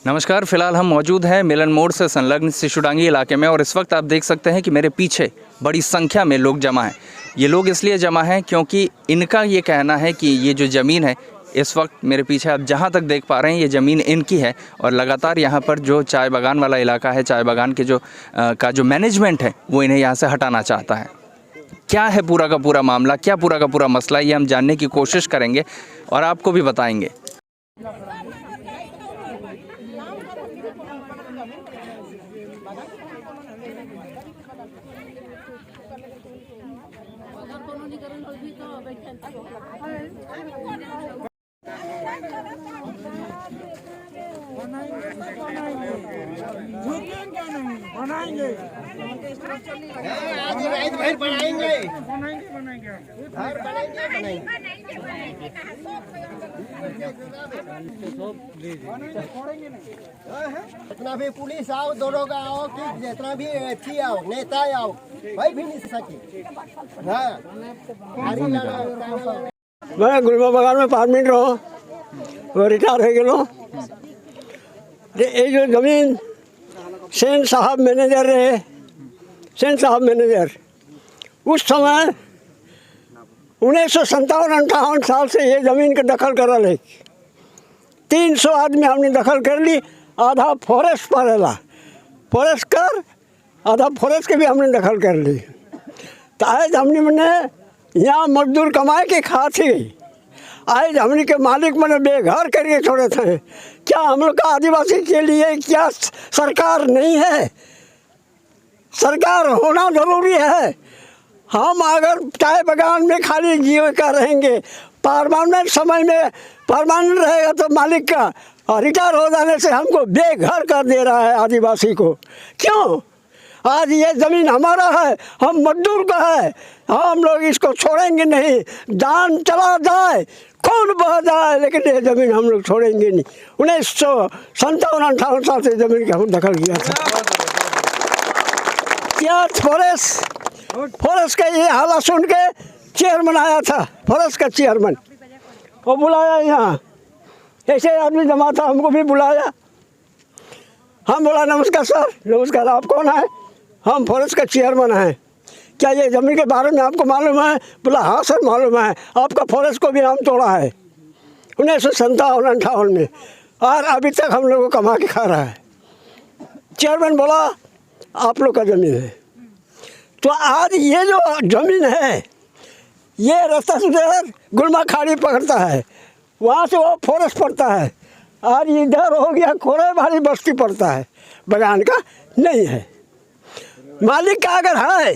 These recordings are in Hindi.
नमस्कार। फिलहाल हम मौजूद हैं मिलन मोड़ से संलग्न सिशुडांगी इलाके में और इस वक्त आप देख सकते हैं कि मेरे पीछे बड़ी संख्या में लोग जमा हैं। ये लोग इसलिए जमा हैं क्योंकि इनका ये कहना है कि ये जो ज़मीन है, इस वक्त मेरे पीछे आप जहाँ तक देख पा रहे हैं ये ज़मीन इनकी है और लगातार यहाँ पर जो चाय बागान वाला इलाका है, चाय बागान के जो मैनेजमेंट है वो इन्हें यहाँ से हटाना चाहता है। क्या है पूरा का पूरा मामला, क्या पूरा का पूरा मसला, ये हम जानने की कोशिश करेंगे और आपको भी बताएंगे। बनाएंगे जितना भी पुलिस आओ, दरोगा आओ, कि जितना भी अच्छी आओ, नेता आओ, भाई भी नहीं सके। मैं गुलमा बागान में 5 मिनट रहो, वो रिटायर हो गए। ये जो जमीन सेन साहब मैनेजर रहे, सेन साहब मैनेजर उस समय 1957-58 साल से ये ज़मीन का दखल कर रहे। 300 आदमी हमने दखल कर ली, आधा फॉरेस्ट पर है, फॉरेस्ट कर आधा फॉरेस्ट के भी हमने दखल कर ली। तो आज हमने यहाँ मजदूर कमाए के खा थी, आज हमने के मालिक मैंने बेघर करके छोड़े थे। क्या हम लोग का आदिवासी के लिए क्या सरकार नहीं है? सरकार होना ज़रूरी है। हम अगर चाय बागान में खाली जीव का रहेंगे, परमानेंट समय में परमानेंट रहेगा तो मालिक का रिटायर हो जाने से हमको बेघर कर दे रहा है आदिवासी को। क्यों? आज ये ज़मीन हमारा है, हम मजदूर का है, हम लोग इसको छोड़ेंगे नहीं। जान चला जाए, खून बह जाए, लेकिन ये ज़मीन हम लोग छोड़ेंगे नहीं। 1957-58 साल से ज़मीन का हम दखल किया था। क्या फॉरेस्ट का ये हालत सुन के चेयरमैन आया था, फॉरेस्ट का चेयरमैन, वो बुलाया यहाँ, ऐसे आदमी जमा था, हमको भी बुलाया। हम बोला नमस्कार सर। नमस्कार, आप कौन है? हम फॉरेस्ट का चेयरमैन हैं। क्या ये ज़मीन के बारे में आपको मालूम है? बोला हाँ सर मालूम है, आपका फॉरेस्ट को भी नाम तोड़ा है 1957-58 में, और अभी तक हम लोग को कमा के खा रहा है। चेयरमैन बोला आप लोग का ज़मीन है। तो आज ये जो ज़मीन है, ये रास्ता से गुलमा खाड़ी पकड़ता है, वहाँ से वो फॉरेस्ट पड़ता है, और इधर हो गया खोरे भारी बस्ती पड़ता है, बागान का नहीं है। मालिक का अगर है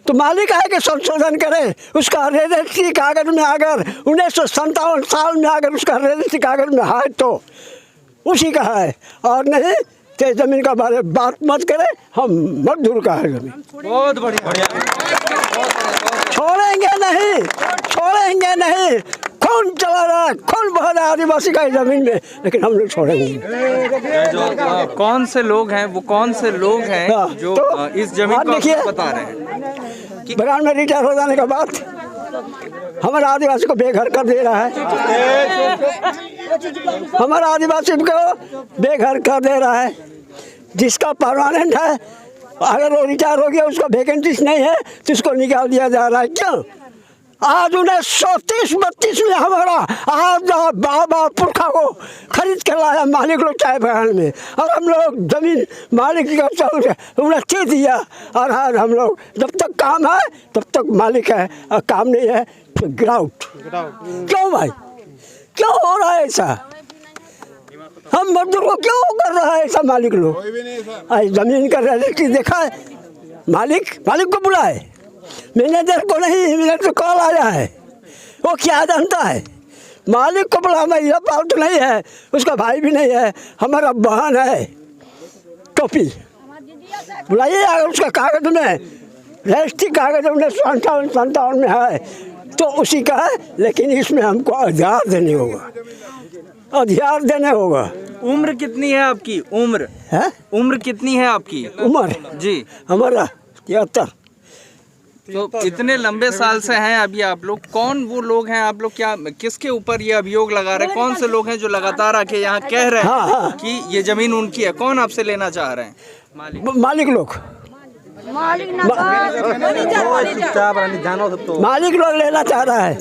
तो मालिक आए के संशोधन करे, उसका रजिस्ट्री कागज में अगर 1957 साल में अगर उसका रजिस्ट्री कागज में है तो उसी का है, और नहीं तो ज़मीन का बारे बात मत करे। हम मजदूर का है ज़मीन। बहुत बढ़िया। छोड़ेंगे नहीं, छोड़ेंगे नहीं। खून चला रहा है, खून बह रहा है आदिवासी का ज़मीन में, लेकिन हम लोग छोड़ेंगे। जो कौन से लोग हैं, वो कौन से लोग हैं जो तो इस जमीन को बता रहे हैं कि बागान में रिटायर हो जाने के बाद हमारे आदिवासी को बेघर कर दे रहा है, हमारा आदिवासी को बेघर कर दे रहा है। जिसका परमानेंट है, अगर वो रिटायर हो गया, उसका वैकेंसीज नहीं है तो उसको निकाल दिया जा रहा है। क्यों? आज 1930-32 में हमारा आज बाबा पुरखा को खरीद कर लाया मालिक लोग चाय बागान में, और हम लोग ज़मीन मालिक का उन्हें दिया, और आज हम लोग जब तक काम है तब तक मालिक है, और काम नहीं है तो गिराउट। क्यों भाई, क्यों हो रहा है ऐसा? हम मजदूर को क्यों कर रहा है ऐसा मालिक लोग? ज़मीन का रजिस्ट्री देखा है, मालिक को बुलाए, मैनेजर को नहीं। मैनेजर कॉल आया है, वो क्या जानता है? मालिक को बोला मैं यह पालतू नहीं है, उसका भाई भी नहीं है, हमारा बहन है टोपी, बुलाइए। अगर उसका कागज में रजिस्ट्री कागज 1957 में है तो उसी का है, लेकिन इसमें हमको अधिकार देने होगा, अधिकार देने होगा। उम्र कितनी है आपकी? उम्र है? उम्र कितनी है आपकी? उम्र जी हमारा 73। तो इतने लंबे साल से हैं अभी आप लोग, कौन वो लोग हैं आप लोग, क्या किसके ऊपर ये अभियोग लगा रहे हैं? कौन से लोग हैं जो लगातार आके यहाँ कह रहे हैं कि ये जमीन उनकी है? कौन आपसे लेना चाह रहे हैं? मालिक लोग मालिक लोग लेना चाह रहा है।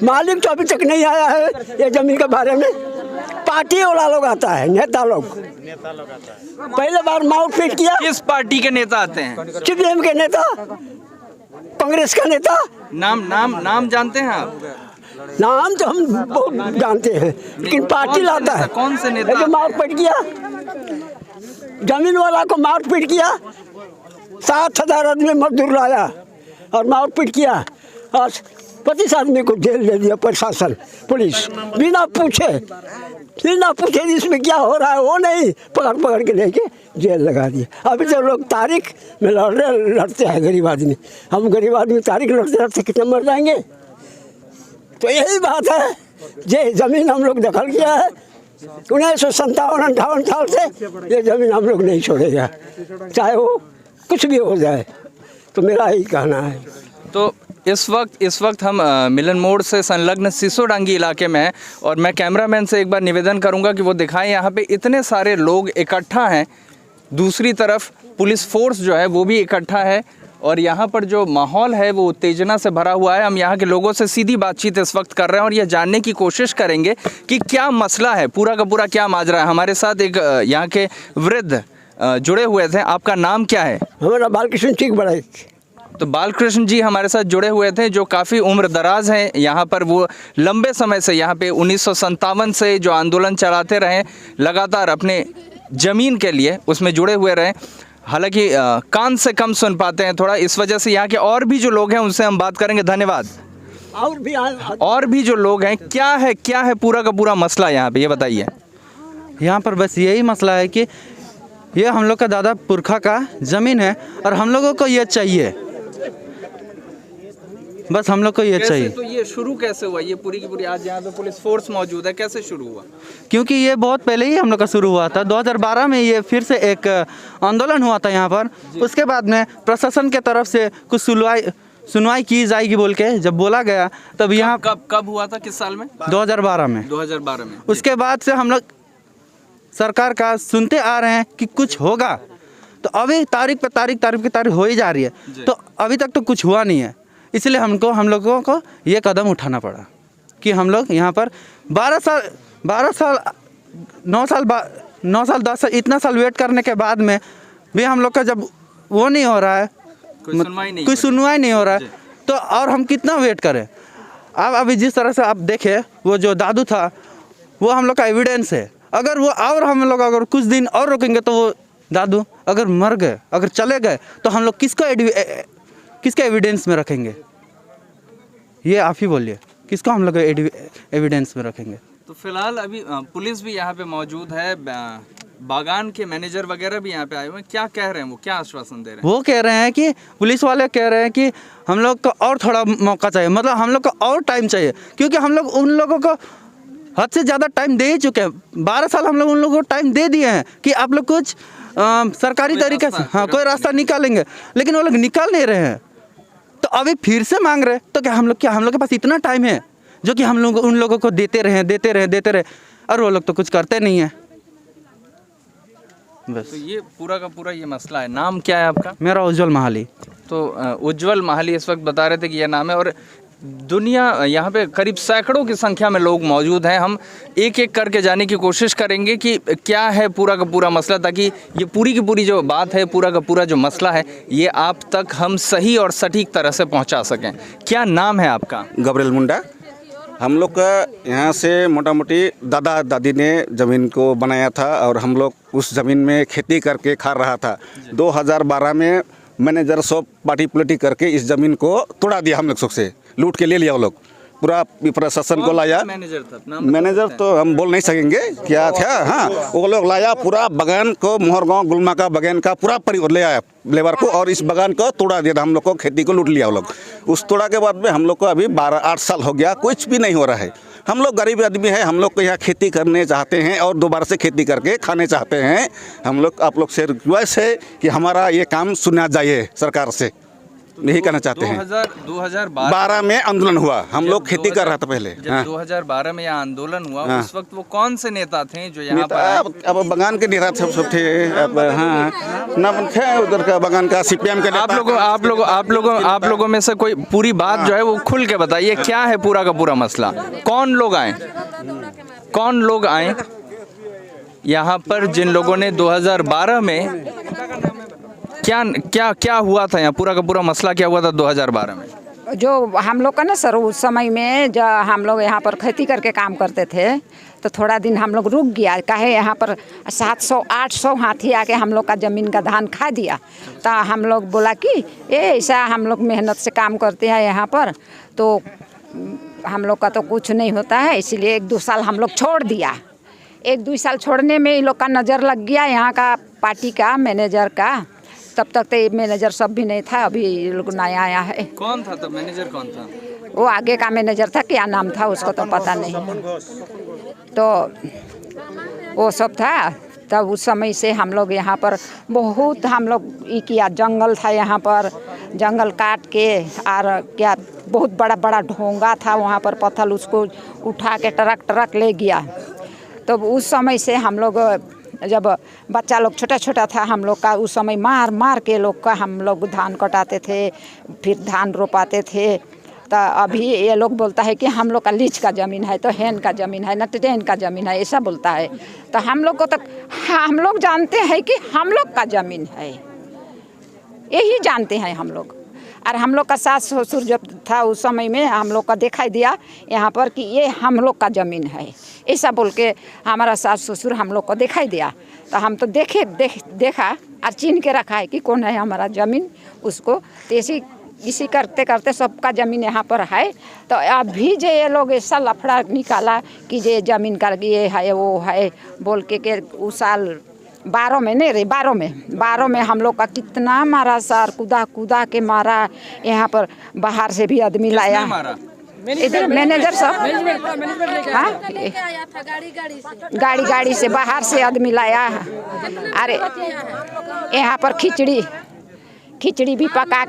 मालिक तो अभी तक नहीं आया है ये जमीन के बारे में। पार्टी वाला लोग आता है, नेता लोग पहले बार मारपीट किया। किस पार्टी के नेता आते हैं? सीपीएम के नेता, कांग्रेस का नेता। नाम जानते हैं आप? नाम तो हम बहुत जानते हैं, लेकिन पार्टी लाता है। कौन से नेता? मारपीट किया, जमीन वाला को मारपीट किया, 7,000 आदमी मजदूर लाया और मारपीट किया और 25 आदमी को जेल दे दिया प्रशासन, पुलिस, बिना पूछे इसमें क्या हो रहा है वो नहीं, पकड़ के लेके जेल लगा दिया। अभी तो लोग तारीख में लड़ते हैं गरीब आदमी। हम गरीब आदमी तारीख लड़ते कितने मर जाएंगे। तो यही बात है, ये ज़मीन हम लोग दखल किया है 1957-58 साल से। ये ज़मीन हम लोग नहीं छोड़ेगा, चाहे वो कुछ भी हो जाए। तो मेरा यही कहना है। तो इस वक्त हम मिलन मोड़ से संलग्न सिसोडांगी इलाके में हैं और मैं कैमरामैन से एक बार निवेदन करूंगा कि वो दिखाएं यहाँ पे इतने सारे लोग इकट्ठा हैं। दूसरी तरफ पुलिस फोर्स जो है वो भी इकट्ठा है और यहाँ पर जो माहौल है वो उत्तेजना से भरा हुआ है। हम यहाँ के लोगों से सीधी बातचीत इस वक्त कर रहे हैं और ये जानने की कोशिश करेंगे कि क्या मसला है, पूरा का पूरा क्या माजरा है। हमारे साथ एक यहाँ के वृद्ध जुड़े हुए थे। आपका नाम क्या है? हमारा बालकृष्ण ठीक बड़ा। तो बालकृष्ण जी हमारे साथ जुड़े हुए थे, जो काफ़ी उम्र दराज हैं यहाँ पर। वो लंबे समय से यहाँ पे 1957 से जो आंदोलन चलाते रहे, लगातार अपने ज़मीन के लिए उसमें जुड़े हुए रहे। हालांकि कान से कम सुन पाते हैं थोड़ा, इस वजह से यहाँ के और भी जो लोग हैं उनसे हम बात करेंगे। धन्यवाद। और भी जो लोग हैं, क्या है पूरा का पूरा मसला यहाँ पे, ये बताइए। यहाँ पर बस यही मसला है कि ये हम लोग का दादा पुरखा का ज़मीन है और हम लोगों को ये चाहिए, बस हम लोग को ये चाहिए। तो ये शुरू कैसे हुआ ये पूरी की पूरी? आज यहाँ पे पुलिस फोर्स मौजूद है, कैसे शुरू हुआ? क्योंकि ये बहुत पहले ही हम लोग का शुरू हुआ था। 2012 में ये फिर से एक आंदोलन हुआ था यहाँ पर। उसके बाद में प्रशासन के तरफ से कुछ सुनवाई की जाएगी बोल के जब बोला गया, तब यहाँ कब हुआ था, किस साल में? 2012 में। 2012 में। उसके बाद से हम लोग सरकार का सुनते आ रहे हैं कि कुछ होगा, तो अभी तारीख पे तारीख हो ही जा रही है, तो अभी तक तो कुछ हुआ नहीं है। इसलिए हम लोगों को ये कदम उठाना पड़ा कि हम लोग यहाँ पर 9 साल 10 साल इतना साल वेट करने के बाद में भी हम लोग का जब वो नहीं हो रहा है, कोई सुनवाई नहीं हो रहा है, तो और हम कितना वेट करें। अब अभी जिस तरह से आप देखें, वो जो दादू था वो हम लोग का एविडेंस है। अगर वो और हम लोग अगर कुछ दिन और रोकेंगे तो वो दादू अगर मर गए, अगर चले गए, तो हम लोग किसके एविडेंस में रखेंगे? ये आप ही बोलिए, किसको हम लोग एविडेंस में रखेंगे? तो फिलहाल अभी पुलिस भी यहाँ पे मौजूद है, बागान के मैनेजर वगैरह भी यहाँ पे आए हुए हैं। क्या कह रहे हैं वो, क्या आश्वासन दे रहे हैं? वो कह रहे हैं कि पुलिस वाले कह रहे हैं कि हम लोग को और थोड़ा मौका चाहिए, मतलब हम लोग को और टाइम चाहिए, क्योंकि हम लोग उन लोगों को हद से ज़्यादा टाइम दे ही चुके हैं। 12 साल हम लोग उन लोगों को टाइम दे दिए हैं कि आप लोग कुछ सरकारी तरीके से कोई रास्ता निकालेंगे, लेकिन वो लोग निकाल नहीं रहे हैं। तो अभी फिर से मांग रहे, तो क्या हम लोग के पास इतना टाइम है जो कि हम लोग उन लोगों को देते रहे और वो लोग तो कुछ करते नहीं है। बस तो ये पूरा का पूरा ये मसला है। नाम क्या है आपका? मेरा उज्जवल महाली। तो उज्जवल महाली इस वक्त बता रहे थे कि यह नाम है और दुनिया यहाँ पे करीब सैकड़ों की संख्या में लोग मौजूद हैं। हम एक एक करके जाने की कोशिश करेंगे कि क्या है पूरा का पूरा मसला, ताकि ये पूरी की पूरी जो बात है, पूरा का पूरा जो मसला है, ये आप तक हम सही और सटीक तरह से पहुँचा सकें। क्या नाम है आपका? गबरेल मुंडा। हम लोग का यहाँ से मोटा मोटी दादा दादी ने ज़मीन को बनाया था और हम लोग उस ज़मीन में खेती करके खा रहा था। 2012 में मैनेजर सब पार्टी पलटी करके इस ज़मीन को तोड़ा दिया, हम लोग से लूट के ले लिया। वो लोग पूरा प्रशासन को लाया। मैनेजर तो हम बोल नहीं सकेंगे क्या था। हाँ, वो लोग लाया पूरा बगान को, मोहरगांव गुलमा का बगान का पूरा परिवार ले आया लेबर को और इस बगान को तोड़ा दिया। हम लोग को खेती को लूट लिया वो लोग। उस तोड़ा के बाद में हम लोग को अभी 12-8 साल हो गया, कुछ भी नहीं हो रहा है। हम लोग गरीब आदमी हैं, हम लोग को यहाँ खेती करने चाहते हैं और दोबारा से खेती करके खाने चाहते हैं। हम लोग आप लोग से रिक्वेस्ट है कि हमारा ये काम सुना जाए सरकार से। यही कहना चाहते हैं। 2012 में आंदोलन हुआ, हम लोग खेती कर रहा था पहले। जब 2012 में यहाँ आंदोलन हुआ, उस वक्त वो कौन से नेता थे जो यहाँ पर अब बगान के नेता सब थे। अब हाँ नाम थे उधर का बगान का CPM के। आप लोगों में से कोई पूरी बात जो है वो खुल के बताइए, क्या है पूरा का पूरा मसला? कौन लोग आए यहाँ पर, जिन लोगों ने 2012 में क्या हुआ था यहाँ, पूरा का पूरा मसला क्या हुआ था 2012 में? जो हम लोग का ना सर, उस समय में जब हम लोग यहाँ पर खेती करके काम करते थे तो थोड़ा दिन हम लोग रुक गया। काहे यहाँ पर 700-800 हाथी आके हम लोग का ज़मीन का धान खा दिया। तो हम लोग बोला कि ये ऐसा हम लोग मेहनत से काम करते हैं यहाँ पर, तो हम लोग का तो कुछ नहीं होता है, इसीलिए 1-2 साल हम लोग छोड़ दिया। 1-2 साल छोड़ने में इन लोग का नज़र लग गया यहाँ का पार्टी का मैनेजर का। तब तक तो मैनेजर सब भी नहीं था, अभी ये लोग नया आया है। कौन था तब मैनेजर? कौन था वो आगे का मैनेजर था, क्या नाम था उसको तो पता नहीं। तो वो सब था। तब उस समय से हम लोग यहाँ पर बहुत हम लोग ये किया, जंगल था यहाँ पर, जंगल काट के और क्या बहुत बड़ा बड़ा ढोंगा था वहाँ पर, पत्थर उसको उठा के ट्रक ले गया। तो उस समय से हम लोग जब बच्चा लोग छोटा छोटा था हम लोग का, उस समय मार मार के लोग का हम लोग धान कटाते थे, फिर धान रोपाते थे। तो अभी ये लोग बोलता है कि हम लोग का लीच का ज़मीन है, तो हैन का ज़मीन है, न ट्रेन का ज़मीन है, ऐसा बोलता है। तो हम लोग को तो हम लोग जानते हैं कि हम लोग का ज़मीन है, यही जानते हैं हम लोग। और हम लोग का सास ससुर जब था उस समय में हम लोग का दिखाई दिया यहाँ पर कि ये हम लोग का ज़मीन है, ऐसा बोल के हमारा सास ससुर हम लोग को दिखाई दिया। तो हम तो देखा और चिन्ह के रखा है कि कौन है हमारा ज़मीन उसको। तो इसी करते करते सबका ज़मीन यहाँ पर है। तो अभी जो ये लोग ऐसा लफड़ा निकाला कि ये ज़मीन का ये है वो है बोल के उस साल 12 में नहीं रही, 12 में हम लोग का कितना मारा सर, कूदा के मारा। यहाँ पर बाहर से भी आदमी लाया, इधर मैनेजर सब हाँ गाड़ी से बाहर से आदमी लाया। अरे यहाँ पर खिचड़ी भी पका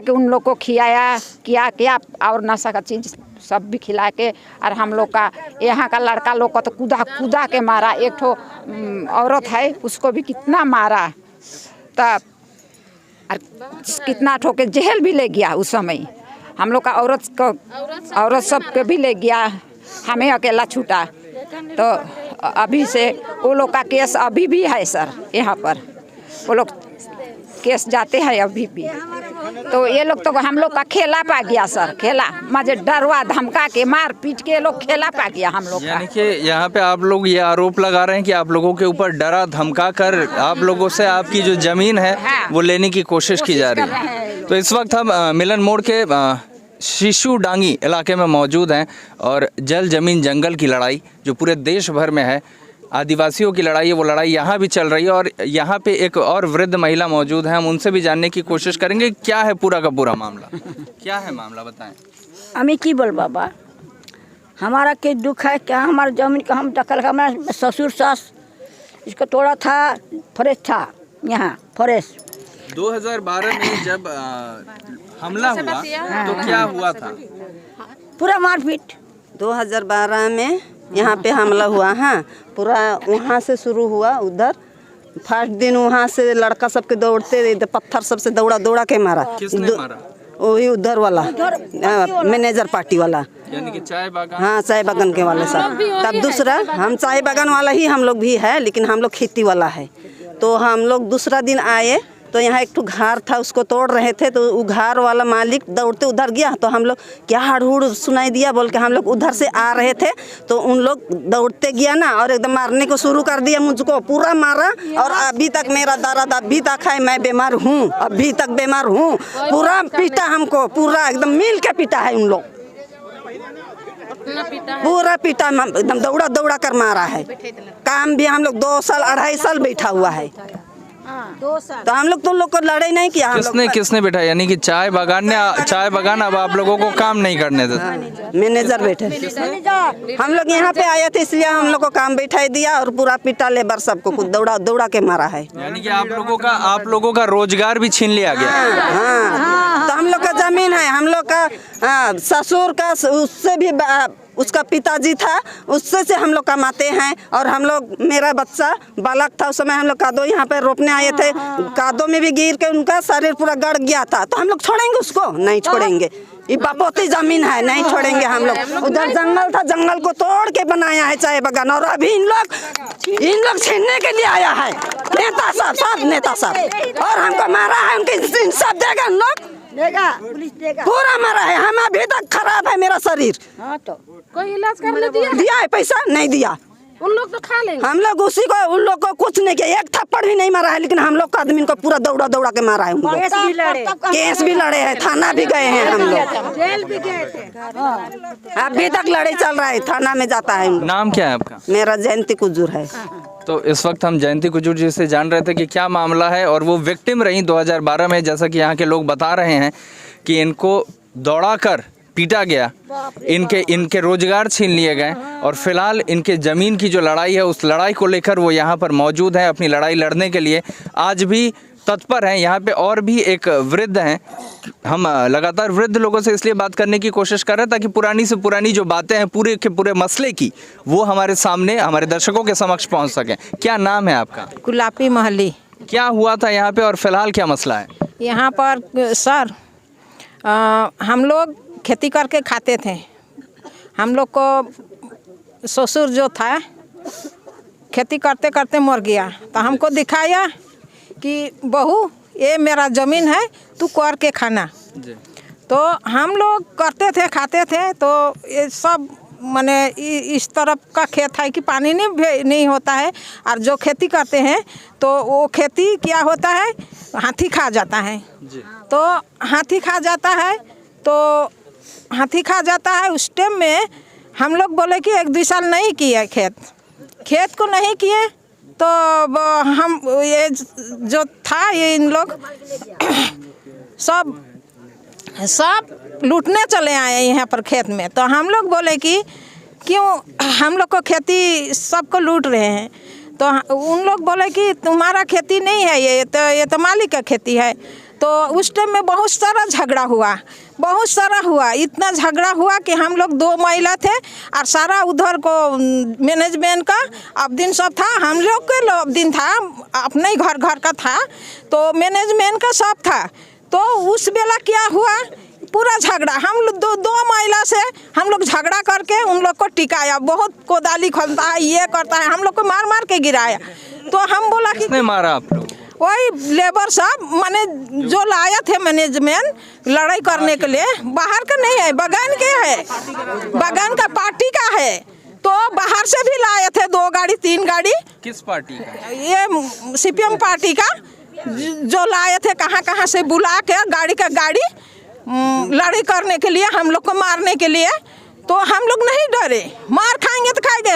के उन लोग को खिलाया किया और नशा का चीज़ सब भी खिला के। और हम लोग का यहाँ का लड़का लोग को तो कूदा के मारा। एक ठो औरत है उसको भी कितना मारा, तब कितना ठो के जेल भी ले गया उस समय। हम लोग का औरत सब के भी ले गया, हमें अकेला छूटा। तो अभी से वो लोग का केस अभी भी है सर, यहाँ पर वो लोग केस जाते हैं अभी भी। तो ये लोग तो हम लोग का खेला पा गया सर, खेला मजे डरवा धमका के मार पीट के लोग खेला पा गया हम लोग का। यानी कि यहाँ पे आप लोग ये आरोप लगा रहे हैं कि आप लोगों के ऊपर डरा धमका कर आप लोगों से आपकी जो ज़मीन है वो लेने की कोशिश की जा रही है। तो इस वक्त हम मिलन मोड़ के शिशुडांगी इलाके में मौजूद हैं और जल ज़मीन जंगल की लड़ाई जो पूरे देश भर में है, आदिवासियों की लड़ाई है, वो लड़ाई यहाँ भी चल रही है। और यहाँ पे एक और वृद्ध महिला मौजूद है, हम उनसे भी जानने की कोशिश करेंगे क्या है पूरा का पूरा मामला। क्या है मामला बताएं। हमें की बोल बाबा, हमारा के दुख है क्या, हमारा जमीन का हम दखल, हमारा ससुर सास इसको तोड़ा था, फॉरेस्ट था यहाँ फॉरेस्ट। 2012 में जब हमला हुआ तो क्या हुआ था? पूरा मारपीट 2012 में यहाँ पे हमला हुआ। हाँ पूरा वहाँ से शुरू हुआ। उधर फर्स्ट दिन वहाँ से लड़का सबके दौड़ते पत्थर सबसे दौड़ा के मारा। किसने मारा? वही उधर वाला मैनेजर पार्टी वाला, यानी कि चाय बागान। हाँ चाय बागान के वाले सब। तब दूसरा हम चाय बागान वाला ही हम लोग भी है, लेकिन हम लोग खेती वाला है। तो हम लोग दूसरा दिन आए तो यहाँ एक तो घर था उसको तोड़ रहे थे, तो वो घर वाला मालिक दौड़ते उधर गया। तो हम लोग क्या हड़हुड़ सुनाई दिया बोल के हम लोग उधर से आ रहे थे, तो उन लोग दौड़ते गया ना और एकदम मारने को शुरू कर दिया, मुझको पूरा मारा। और अभी तक मेरा दर्द अभी तक है, मैं बीमार हूँ, अभी तक बीमार हूँ। पूरा पीटा हमको, पूरा एकदम मिल के पीटा है उन लोग, पूरा पीटा एकदम दौड़ा कर मारा है। काम भी हम लोग 2 साल 2.5 साल बैठा हुआ है, तो हम लोग तो लोग को लड़ाई नहीं किया। हम लोग किसने बैठा, यानी कि चाय बागान अब आप लोगों को काम नहीं करने देता? मैनेजर बैठे, हम लोग यहाँ पे आए थे इसलिए हम लोग को काम बैठा दिया और पूरा पिटा लेबर सबको कुछ दौड़ा के मारा है। यानी कि आप लोगों का रोजगार भी छीन लिया गया। हाँ, तो हम लोग का जमीन है, हम लोग का ससुर का उससे भी उसका पिताजी था, उससे से हम लोग कमाते हैं। और हम लोग, मेरा बच्चा बालक था उस समय, हम लोग कादो यहाँ पे रोपने आए थे, कादो में भी गिर के उनका शरीर पूरा गड़ गया था। तो हम लोग छोड़ेंगे उसको? नहीं छोड़ेंगे। ये बापोती जमीन है, नहीं छोड़ेंगे हम लोग। उधर जंगल था, जंगल को तोड़ के बनाया है चाय बागान, और अभी इन लोग छीनने के लिए आया है नेता साहब, सब नेता साहब, और हमको मारा है। उनके इंसाफ देगा उन लोग, पुलिस देगा, पूरा मारा है। हम अभी तक खराब है मेरा शरीर। हाँ, तो कोई इलाज करने दिया है पैसा? नहीं दिया। उन लोग तो खा लेंगे। हम लोग उसी को, उन लोग को कुछ नहीं किया, एक थप्पड़ भी नहीं मारा है, लेकिन हम लोग का आदमी को पूरा दौड़ा के मारा है। उन लोग केस भी लड़े हैं, थाना भी गए हैं हम लोग, जेल भी गए थे। अभी तक लड़ाई चल रहा है, थाना में जाता है। नाम क्या है आपका? मेरा जयंती कुजूर है। तो इस वक्त हम जयंती कुजूर जी से जान रहे थे कि क्या मामला है, और वो विक्टिम रही 2012 में, जैसा कि यहाँ के लोग बता रहे हैं कि इनको दौड़ाकर पीटा गया, इनके रोजगार छीन लिए गए, और फिलहाल इनके ज़मीन की जो लड़ाई है उस लड़ाई को लेकर वो यहाँ पर मौजूद है, अपनी लड़ाई लड़ने के लिए आज भी तत्पर हैं। यहाँ पे और भी एक वृद्ध हैं, हम लगातार वृद्ध लोगों से इसलिए बात करने की कोशिश कर रहे हैं ताकि पुरानी से पुरानी जो बातें हैं पूरे के पूरे मसले की, वो हमारे सामने, हमारे दर्शकों के समक्ष पहुँच सकें। क्या नाम है आपका? गुलाबी महली। क्या हुआ था यहाँ पे और फिलहाल क्या मसला है यहाँ पर? सर, हम लोग खेती करके खाते थे। हम लोग को ससुर जो था खेती करते करते मर गया, तो हमको दिखाया कि बहू ये मेरा ज़मीन है, तू कर के खाना। तो हम लोग करते थे, खाते थे। तो ये सब माने इस तरफ का खेत है कि पानी नहीं होता है, और जो खेती करते हैं तो वो खेती क्या होता है, हाथी खा जाता है। तो हाथी खा जाता है उस टाइम में हम लोग बोले कि 1-2 साल नहीं किए खेत को नहीं किए, तो हम ये जो था ये इन लोग सब लूटने चले आए यहाँ पर खेत में। तो हम लोग बोले कि क्यों हम लोग को खेती सबको लूट रहे हैं? तो उन लोग बोले कि तुम्हारा खेती नहीं है, ये तो मालिक का खेती है। तो उस टाइम में बहुत सारा झगड़ा हुआ, इतना झगड़ा हुआ कि हम लोग 2 महिला थे, और सारा उधर को मैनेजमेंट का अबदिन सब था, हम लोग के अबदिन था, अपने ही घर का था, तो मैनेजमेंट का सब था। तो उस बेला क्या हुआ, पूरा झगड़ा, हम लोग 2 महिला से हम लोग झगड़ा करके उन लोग को टिकाया, बहुत कोदाली खोलता है, ये करता है, हम लोग को मार के गिराया। तो हम बोला कि किसने मारा आप लोग? वही लेबर साहब, माने जो लाया थे मैनेजमेंट लड़ाई करने के लिए, बाहर का नहीं है, बगान के है, बगान का पार्टी का है। तो बाहर से भी लाए थे 2 गाड़ी 3 गाड़ी। किस पार्टी का? ये CPM पार्टी का, जो लाए थे कहाँ से बुला के गाड़ी लड़ाई करने के लिए, हम लोग को मारने के लिए। तो हम लोग नहीं डरे, मार खाएंगे तो खाएंगे,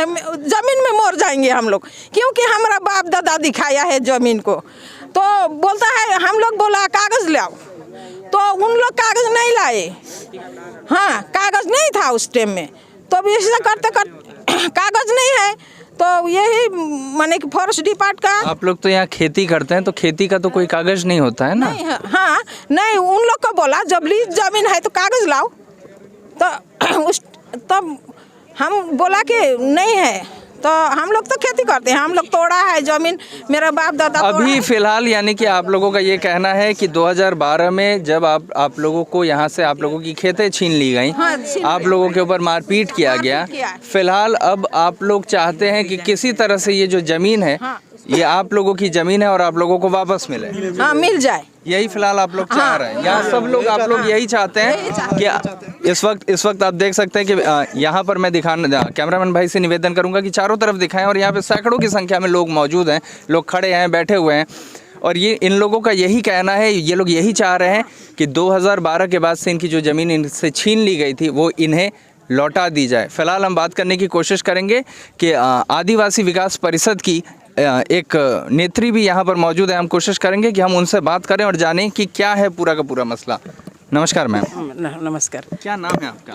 ज़मीन में मर जाएंगे हम लोग, क्योंकि हमारा बाप दादा दिखाया है ज़मीन को। तो बोलता है, हम लोग बोला कागज़ लाओ, तो उन लोग कागज़ नहीं लाए। हाँ, कागज़ नहीं था उस टाइम में। तो ऐसा करते कागज़ नहीं है, तो यही माने कि फॉरेस्ट डिपार्ट का। आप लोग तो यहाँ खेती करते हैं, तो खेती का तो कोई कागज़ नहीं होता है ना? नहीं, हाँ, नहीं, उन लोग को बोला जब लीज ज़मीन है तो कागज़ लाओ। तो तब हम बोला कि नहीं है, तो हम लोग तो खेती करते हैं, हम लोग तोड़ा है ज़मीन, मेरा बाप दादा अभी फिलहाल यानी कि आप लोगों का ये कहना है कि 2012 में जब आप लोगों को यहाँ से आप लोगों की खेतें छीन ली गई, हाँ, आप लोगों के ऊपर मारपीट किया गया, फिलहाल अब आप लोग चाहते हैं कि किसी तरह से ये जो ज़मीन है, हाँ, ये आप लोगों की ज़मीन है और आप लोगों को वापस मिले। हाँ, मिल जाए, यही फिलहाल आप लोग चाह रहे हैं। यहाँ सब लोग, आप लोग यही चाहते हैं कि इस वक्त आप देख सकते हैं कि यहाँ पर मैं कैमरामैन भाई से निवेदन करूँगा कि चारों तरफ दिखाएं, और यहाँ पे सैकड़ों की संख्या में लोग मौजूद हैं, लोग खड़े हैं, बैठे हुए हैं, और ये इन लोगों का यही कहना है, ये लोग यही चाह रहे हैं कि 2012 के बाद से इनकी जो ज़मीन इनसे छीन ली गई थी वो इन्हें लौटा दी जाए। फिलहाल हम बात करने की कोशिश करेंगे कि आदिवासी विकास परिषद की एक नेत्री भी यहाँ पर मौजूद है। हम कोशिश करेंगे कि हम उनसे बात करें और जानें कि क्या है पूरा का पूरा मसला। नमस्कार मैम। नमस्कार। क्या नाम है आपका?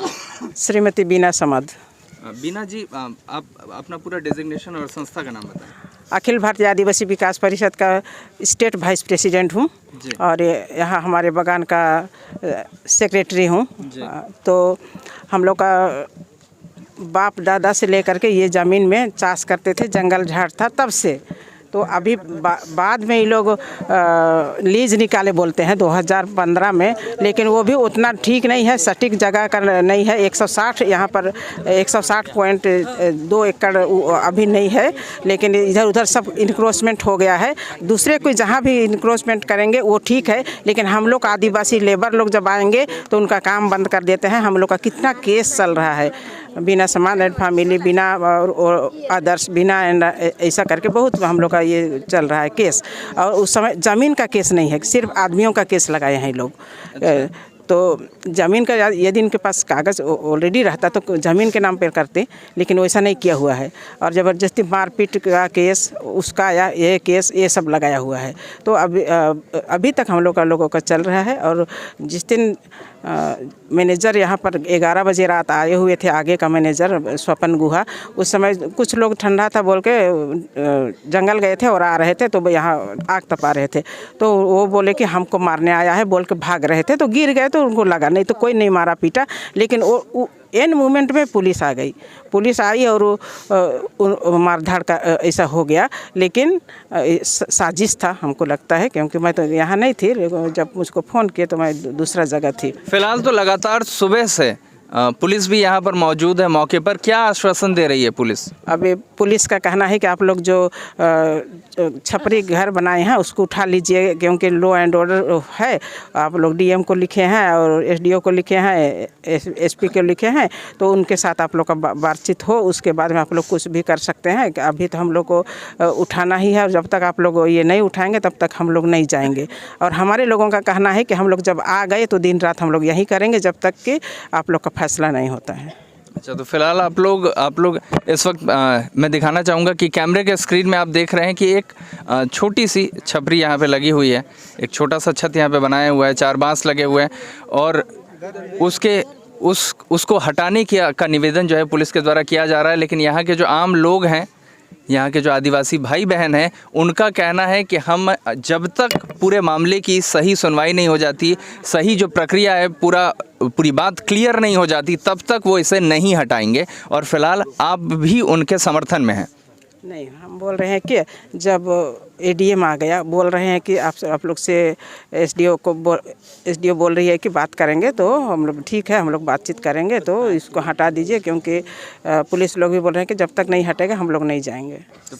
श्रीमती बीना समद। बीना जी, आप अपना पूरा डेजिग्नेशन और संस्था का नाम बताएं। अखिल भारतीय आदिवासी विकास परिषद का स्टेट वाइस प्रेसिडेंट हूँ और यहाँ हमारे बगान का सेक्रेटरी हूँ। तो हम लोग का बाप दादा से लेकर के ये ज़मीन में चाष करते थे, जंगल झाड़ था तब से। तो अभी बाद में ये लोग लीज निकाले बोलते हैं 2015 में, लेकिन वो भी उतना ठीक नहीं है, सटीक जगह का नहीं है। 160 यहाँ पर 160.2 एकड़ अभी नहीं है, लेकिन इधर उधर सब इंक्रोचमेंट हो गया है। दूसरे कोई जहाँ भी इंक्रोचमेंट करेंगे वो ठीक है, लेकिन हम लोग आदिवासी लेबर लोग जब आएंगे तो उनका काम बंद कर देते हैं। हम लोग का कितना केस चल रहा है, बिना समान एंड फैमिली, बिना और आदर्श, बिना एंड ऐसा करके बहुत हम लोग का ये चल रहा है केस। और उस समय ज़मीन का केस नहीं है, सिर्फ आदमियों का केस लगाए हैं लोग। तो ज़मीन का यदि इनके पास कागज़ ऑलरेडी रहता तो ज़मीन के नाम पर करते, लेकिन वैसा नहीं किया हुआ है। और ज़बरदस्ती मारपीट का केस, उसका या ये केस, ये सब लगाया हुआ है। तो अभी तक हम लोगों का चल रहा है। और जिस दिन मैनेजर यहाँ पर 11 बजे रात आए हुए थे, आगे का मैनेजर स्वपन गुहा, उस समय कुछ लोग ठंडा था बोल के जंगल गए थे और आ रहे थे, तो यहाँ आग तपा रहे थे। तो वो बोले कि हमको मारने आया है बोल के भाग रहे थे, तो गिर गए। तो उनको लगा, नहीं तो कोई नहीं मारा पीटा, लेकिन वो एन मोमेंट में पुलिस आ गई। पुलिस आई और मारधाड़ का ऐसा हो गया, लेकिन साजिश था हमको लगता है, क्योंकि मैं तो यहाँ नहीं थी। जब मुझको फ़ोन किया तो मैं दूसरा जगह थी। फिलहाल तो लगातार सुबह से पुलिस भी यहाँ पर मौजूद है मौके पर। क्या आश्वासन दे रही है पुलिस? अभी पुलिस का कहना है कि आप लोग जो छपरी घर बनाए हैं उसको उठा लीजिए, क्योंकि लॉ एंड ऑर्डर है। आप लोग डीएम को लिखे हैं और एसडीओ को लिखे हैं, एसपी को लिखे हैं, तो उनके साथ आप लोग का बातचीत हो, उसके बाद में आप लोग कुछ भी कर सकते हैं। अभी तो हम लोग को उठाना ही है, और जब तक आप लोग ये नहीं उठाएंगे तब तक हम लोग नहीं जाएंगे। और हमारे लोगों का कहना है कि हम लोग जब आ गए तो दिन रात हम लोग यही करेंगे जब तक कि आप लोग का फैसला नहीं होता है। अच्छा, तो फिलहाल आप लोग इस वक्त मैं दिखाना चाहूँगा कि कैमरे के स्क्रीन में आप देख रहे हैं कि एक छोटी सी छपरी यहाँ पे लगी हुई है। एक छोटा सा छत यहाँ पे बनाया हुआ है, 4 बांस लगे हुए हैं, और उसको हटाने का निवेदन जो है पुलिस के द्वारा किया जा रहा है। लेकिन यहाँ के जो आम लोग हैं, यहाँ के जो आदिवासी भाई बहन हैं, उनका कहना है कि हम जब तक पूरे मामले की सही सुनवाई नहीं हो जाती, सही जो प्रक्रिया है, पूरी बात क्लियर नहीं हो जाती, तब तक वो इसे नहीं हटाएंगे। और फिलहाल आप भी उनके समर्थन में हैं? नहीं, हम बोल रहे हैं कि जब एडीएम आ गया, बोल रहे हैं कि आप लोग से एसडीओ बोल रही है कि बात करेंगे, तो हम लोग ठीक है, हम लोग बातचीत करेंगे, तो इसको हटा दीजिए, क्योंकि पुलिस लोग भी बोल रहे हैं कि जब तक नहीं हटेगा हम लोग नहीं जाएंगे। तो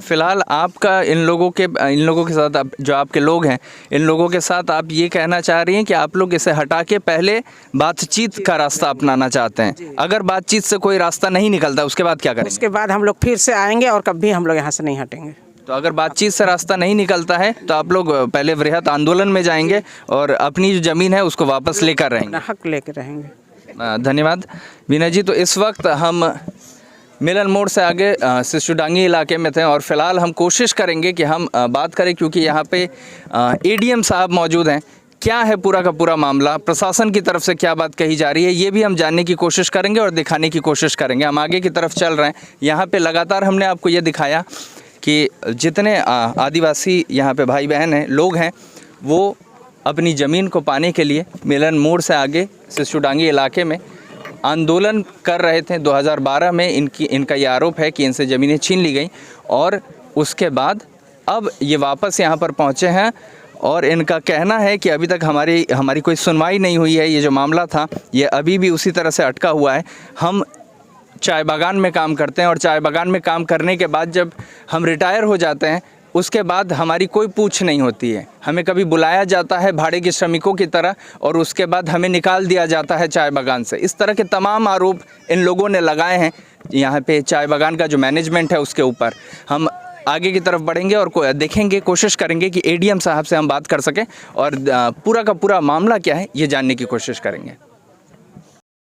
फिलहाल आपका इन लोगों के साथ जो आपके लोग हैं, इन लोगों के साथ आप ये कहना चाह रही हैं कि आप लोग इसे हटा के पहले बातचीत का रास्ता अपनाना चाहते हैं। अगर बातचीत से कोई रास्ता नहीं निकलता उसके बाद क्या करेंगे? उसके बाद हम लोग फिर से आएंगे और कभी हम लोग यहाँ से नहीं हटेंगे। तो अगर बातचीत से रास्ता नहीं निकलता है तो आप लोग पहले वृहत आंदोलन में जाएंगे और अपनी जो ज़मीन है उसको वापस लेकर रहेंगे? हक लेकर रहेंगे। धन्यवाद बीना जी। तो इस वक्त हम मिलन मोड़ से आगे सिसुडांगी इलाके में थे, और फिलहाल हम कोशिश करेंगे कि हम बात करें, क्योंकि यहाँ पे एडीएम साहब मौजूद हैं। क्या है पूरा का पूरा मामला, प्रशासन की तरफ से क्या बात कही जा रही है, ये भी हम जानने की कोशिश करेंगे और दिखाने की कोशिश करेंगे। हम आगे की तरफ चल रहे हैं। यहाँ पे लगातार हमने आपको ये दिखाया कि जितने आदिवासी यहाँ पे भाई बहन हैं, लोग हैं, वो अपनी ज़मीन को पाने के लिए मिलन मोड़ से आगे सिसुडांगी इलाके में आंदोलन कर रहे थे। 2012 में इनका ये आरोप है कि इनसे ज़मीनें छीन ली गई, और उसके बाद अब ये वापस यहाँ पर पहुँचे हैं। और इनका कहना है कि अभी तक हमारी कोई सुनवाई नहीं हुई है। ये जो मामला था ये अभी भी उसी तरह से अटका हुआ है। हम चाय बागान में काम करते हैं, और चाय बागान में काम करने के बाद जब हम रिटायर हो जाते हैं, उसके बाद हमारी कोई पूछ नहीं होती है। हमें कभी बुलाया जाता है भाड़े के श्रमिकों की तरह, और उसके बाद हमें निकाल दिया जाता है चाय बागान से। इस तरह के तमाम आरोप इन लोगों ने लगाए हैं यहाँ पे चाय बागान का जो मैनेजमेंट है उसके ऊपर। हम आगे की तरफ बढ़ेंगे और देखेंगे, कोशिश करेंगे कि एडीएम साहब से हम बात कर सकें, और पूरा का पूरा मामला क्या है ये जानने की कोशिश करेंगे।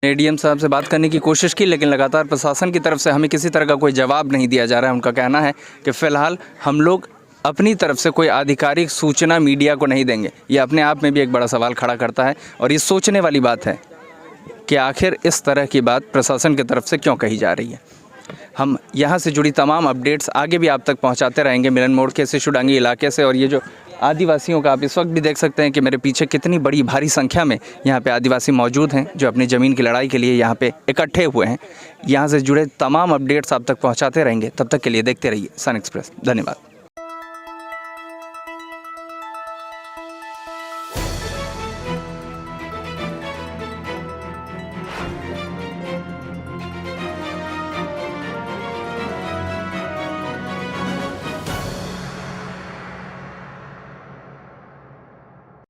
एडीएम साहब से बात करने की कोशिश की, लेकिन लगातार प्रशासन की तरफ से हमें किसी तरह का कोई जवाब नहीं दिया जा रहा है। उनका कहना है कि फ़िलहाल हम लोग अपनी तरफ से कोई आधिकारिक सूचना मीडिया को नहीं देंगे। ये अपने आप में भी एक बड़ा सवाल खड़ा करता है और ये सोचने वाली बात है कि आखिर इस तरह की बात प्रशासन की तरफ से क्यों कही जा रही है। हम यहाँ से जुड़ी तमाम अपडेट्स आगे भी आप तक पहुँचाते रहेंगे मिलन मोड़ के सिशुडांगी इलाके से। और ये जो आदिवासियों का आप इस वक्त भी देख सकते हैं कि मेरे पीछे कितनी बड़ी भारी संख्या में यहाँ पे आदिवासी मौजूद हैं जो अपनी ज़मीन की लड़ाई के लिए यहाँ पे इकट्ठे हुए हैं। यहाँ से जुड़े तमाम अपडेट्स आप तक पहुँचाते रहेंगे। तब तक के लिए देखते रहिए सन एक्सप्रेस। धन्यवाद।